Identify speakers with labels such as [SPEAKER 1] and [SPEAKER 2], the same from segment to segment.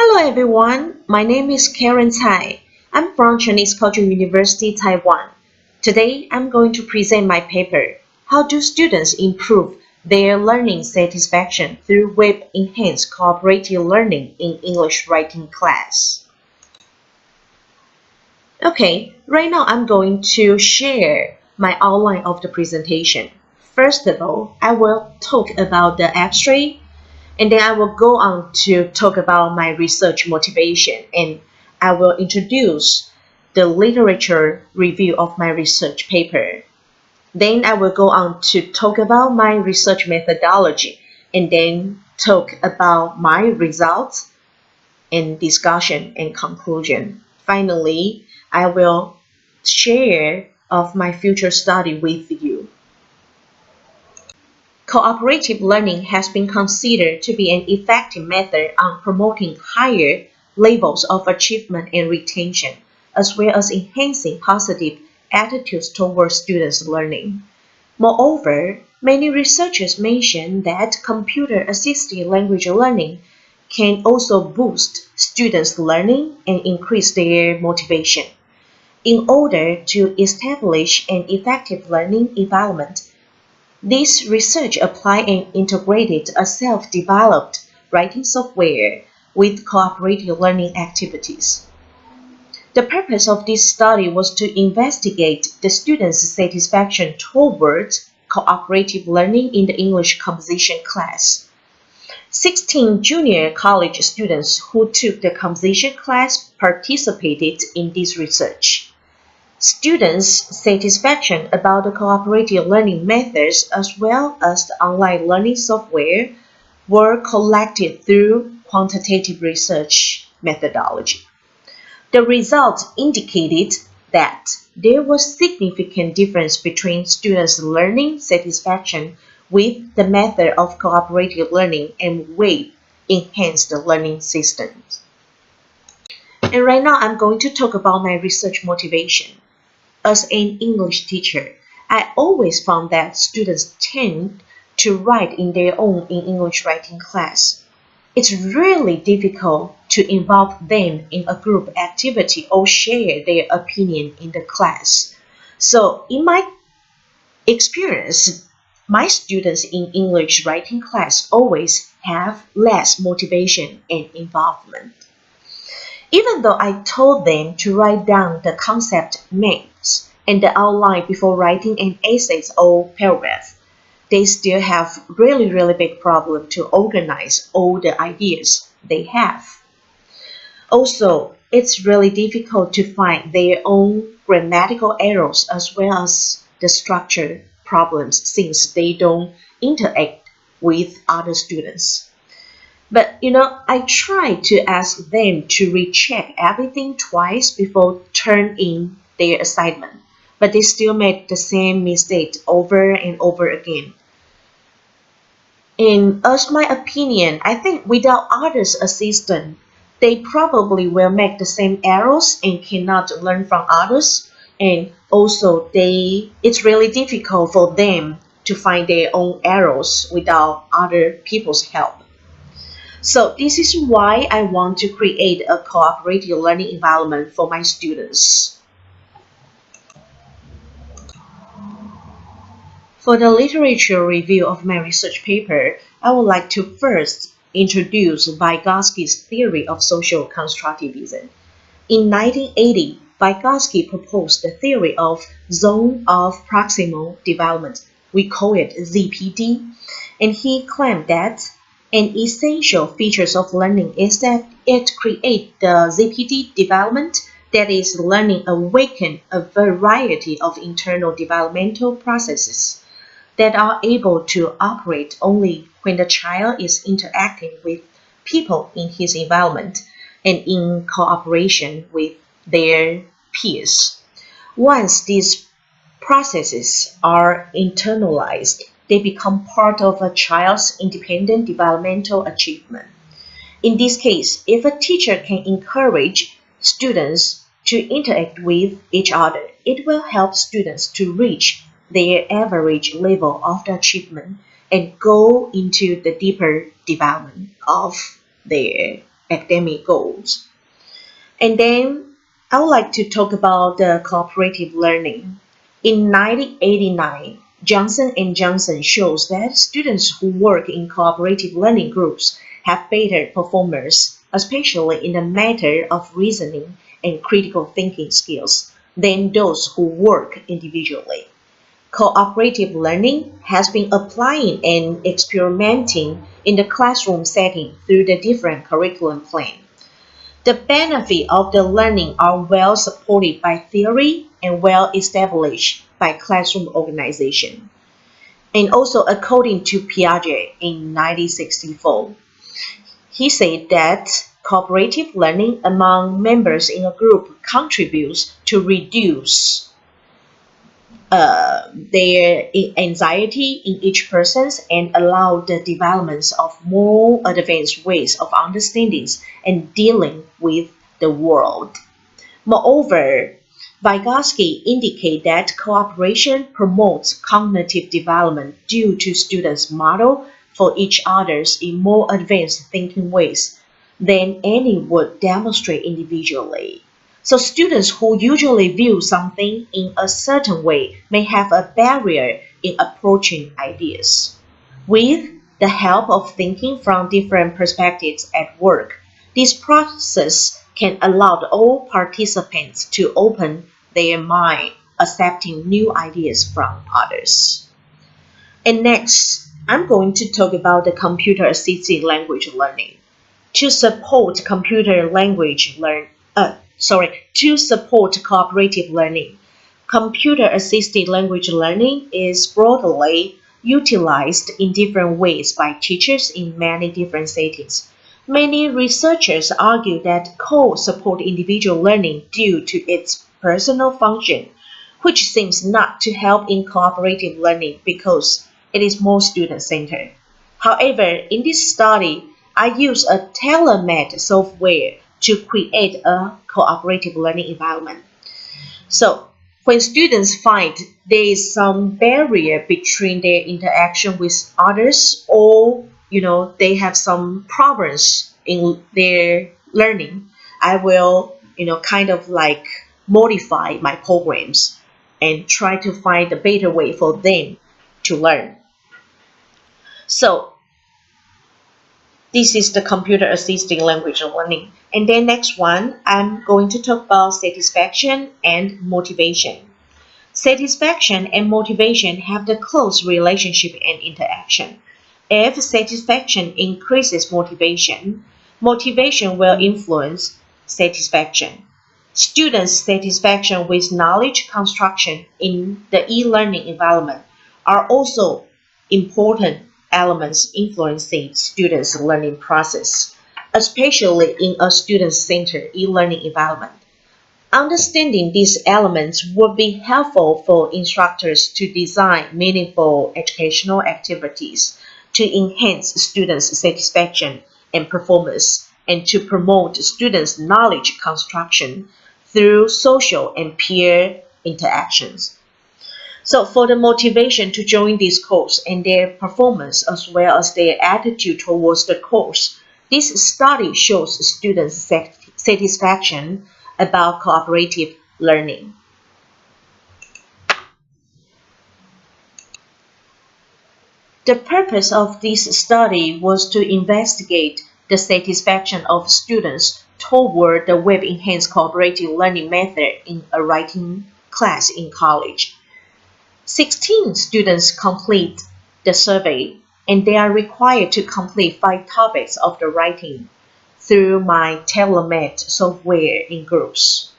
[SPEAKER 1] Hello everyone, my name is Karen Tsai. I'm from Chinese Cultural University, Taiwan. Today I'm going to present my paper, How do students improve their learning satisfaction through web-enhanced cooperative learning in English writing class. Okay, right now I'm going to share my outline of the presentation. First of all, I will talk about the abstract, and then I will go on to talk about my research motivation, and I will introduce the literature review of my research paper. Then I will go on to talk about my research methodology, and then talk about my results and discussion and conclusion. Finally, I will share of my future study with you. Cooperative learning has been considered to be an effective method on promoting higher levels of achievement and retention, as well as enhancing positive attitudes towards students' learning. Moreover, many researchers mention that computer-assisted language learning can also boost students' learning and increase their motivation. In order to establish an effective learning environment, this research applied and integrated a self-developed writing software with cooperative learning activities. The purpose of this study was to investigate the students' satisfaction towards cooperative learning in the English composition class. 16 junior college students who took the composition class participated in this research. Students' satisfaction about the cooperative learning methods as well as the online learning software were collected through quantitative research methodology. The results indicated that there was significant difference between students' learning satisfaction with the method of cooperative learning and web-enhanced learning systems. And right now I'm going to talk about my research motivation. As an English teacher, I always found that students tend to write in their own in English writing class. It's really difficult to involve them in a group activity or share their opinion in the class. So in my experience, my students in English writing class always have less motivation and involvement. Even though I told them to write down the concept maps and the outline before writing an essay or paragraph, they still have really big problem to organize all the ideas they have. Also, it's really difficult to find their own grammatical errors as well as the structure problems since they don't interact with other students. But I try to ask them to recheck everything twice before turning in their assignment, but they still make the same mistake over and over again. And as my opinion, I think without others' assistance, they probably will make the same errors and cannot learn from others. And also, it's really difficult for them to find their own errors without other people's help. So this is why I want to create a cooperative learning environment for my students. For the literature review of my research paper, I would like to first introduce Vygotsky's theory of social constructivism. In 1980, Vygotsky proposed the theory of zone of proximal development. We call it ZPD, and he claimed that an essential feature of learning is that it creates the ZPD development, that is, learning awakens a variety of internal developmental processes that are able to operate only when the child is interacting with people in his environment and in cooperation with their peers. Once these processes are internalized, they become part of a child's independent developmental achievement. In this case, if a teacher can encourage students to interact with each other, it will help students to reach their average level of the achievement and go into the deeper development of their academic goals. And then I would like to talk about the cooperative learning. In 1989, Johnson & Johnson shows that students who work in cooperative learning groups have better performance, especially in the matter of reasoning and critical thinking skills, than those who work individually. Cooperative learning has been applying and experimenting in the classroom setting through the different curriculum plan. The benefits of the learning are well supported by theory and well established by classroom organization. And also according to Piaget in 1964, he said that cooperative learning among members in a group contributes to reduce their anxiety in each person and allow the development of more advanced ways of understanding and dealing with the world. Moreover, Vygotsky indicates that cooperation promotes cognitive development due to students model for each others in more advanced thinking ways than any would demonstrate individually. So students who usually view something in a certain way may have a barrier in approaching ideas. With the help of thinking from different perspectives at work, this process can allow all participants to open their mind, accepting new ideas from others. And next, I'm going to talk about the computer-assisted language learning. To support to support cooperative learning, computer-assisted language learning is broadly utilized in different ways by teachers in many different settings. Many researchers argue that code supports individual learning due to its personal function, which seems not to help in cooperative learning because it is more student-centered. However, in this study, I use a tailor-made software to create a cooperative learning environment. So, when students find there is some barrier between their interaction with others, or they have some problems in their learning, I will kind of like modify my programs and try to find a better way for them to learn. So this is the computer assisted language learning. And then next one, I'm going to talk about satisfaction and motivation. Satisfaction and motivation have the close relationship and interaction. If satisfaction increases motivation, motivation will influence satisfaction. Students' satisfaction with knowledge construction in the e-learning environment are also important elements influencing students' learning process, especially in a student-centered e-learning environment. Understanding these elements would be helpful for instructors to design meaningful educational activities to enhance students' satisfaction and performance and to promote students' knowledge construction through social and peer interactions. So for the motivation to join this course and their performance as well as their attitude towards the course, this study shows students' satisfaction about cooperative learning. The purpose of this study was to investigate the satisfaction of students toward the web-enhanced cooperative learning method in a writing class in college. 16 students complete the survey, and they are required to complete 5 topics of the writing through my tailor-made software in groups.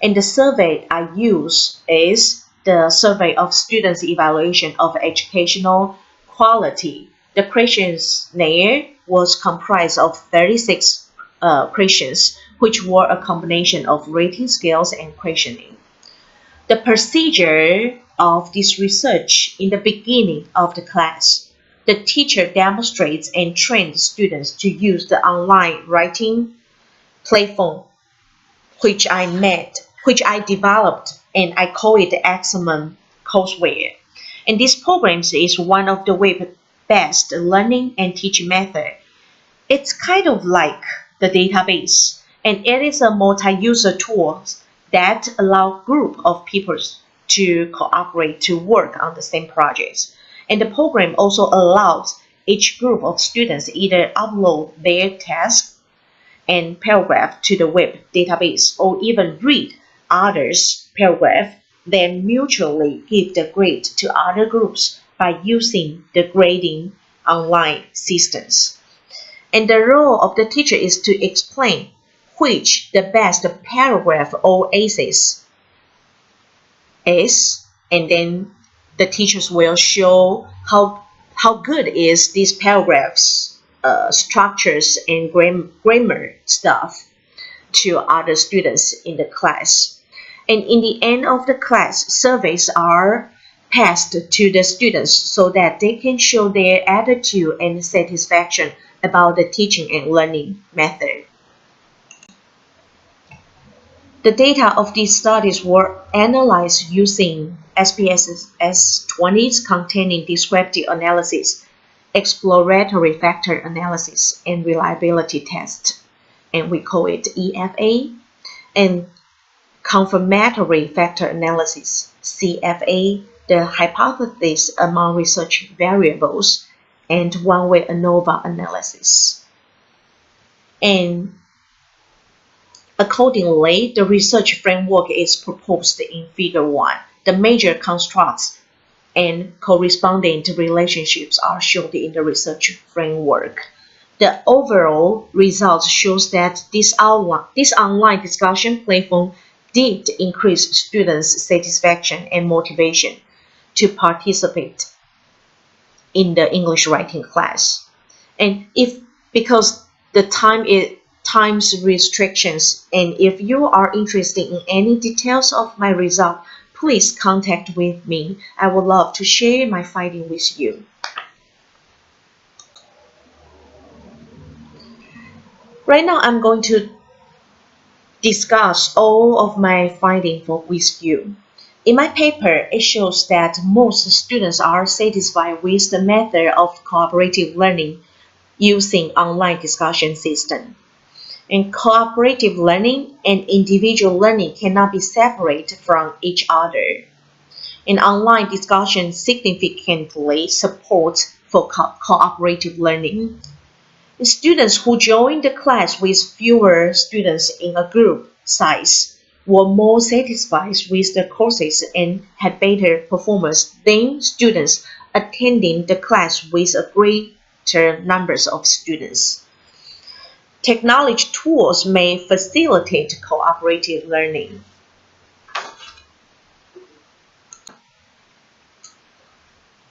[SPEAKER 1] And the survey I use is the survey of students' evaluation of educational quality. The questionnaire was comprised of 36 questions, which were a combination of rating scales and questioning. The procedure of this research in the beginning of the class. The teacher demonstrates and trains students to use the online writing platform which I developed, and I call it the Excellent courseware. And this program is one of the web-based learning and teaching method. It's kind of like the database, and it is a multi-user tool that allows group of people to cooperate to work on the same projects. And the program also allows each group of students either upload their tasks and paragraph to the web database or even read others' paragraph, then mutually give the grade to other groups by using the grading online systems. And the role of the teacher is to explain which the best paragraph or essays is, and then the teachers will show how good is these paragraphs, structures and grammar stuff to other students in the class. And in the end of the class, surveys are passed to the students so that they can show their attitude and satisfaction about the teaching and learning method. The data of these studies were analyzed using SPSS 20s containing descriptive analysis, exploratory factor analysis, and reliability test, and we call it EFA, and confirmatory factor analysis, CFA, the hypothesis among research variables, and one-way ANOVA analysis. And accordingly, the research framework is proposed in Figure 1. The major constructs and corresponding relationships are shown in the research framework. The overall results shows that this online discussion platform did increase students' satisfaction and motivation to participate in the English writing class. And because the time's restrictions, and if you are interested in any details of my result, please contact with me. I would love to share my finding with you. Right now, I'm going to discuss all of my findings with you. In my paper, it shows that most students are satisfied with the method of cooperative learning using online discussion system. And cooperative learning and individual learning cannot be separated from each other. And online discussion significantly supports for cooperative learning. Students who join the class with fewer students in a group size were more satisfied with the courses and had better performance than students attending the class with a greater numbers of students. Technology tools may facilitate cooperative learning.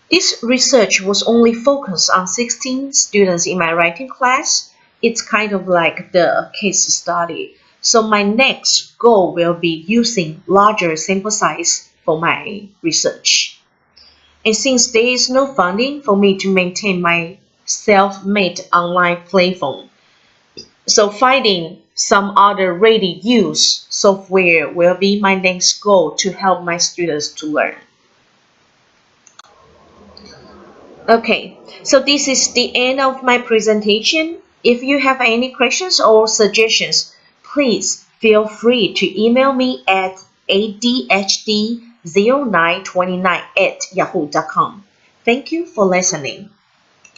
[SPEAKER 1] This research was only focused on 16 students in my writing class. It's kind of like the case study. So my next goal will be using larger sample size for my research. And since there is no funding for me to maintain my self-made online platform, so finding some other ready-use software will be my next goal to help my students to learn. Okay, so this is the end of my presentation. If you have any questions or suggestions, please feel free to email me at adhd0929@yahoo.com. Thank you for listening.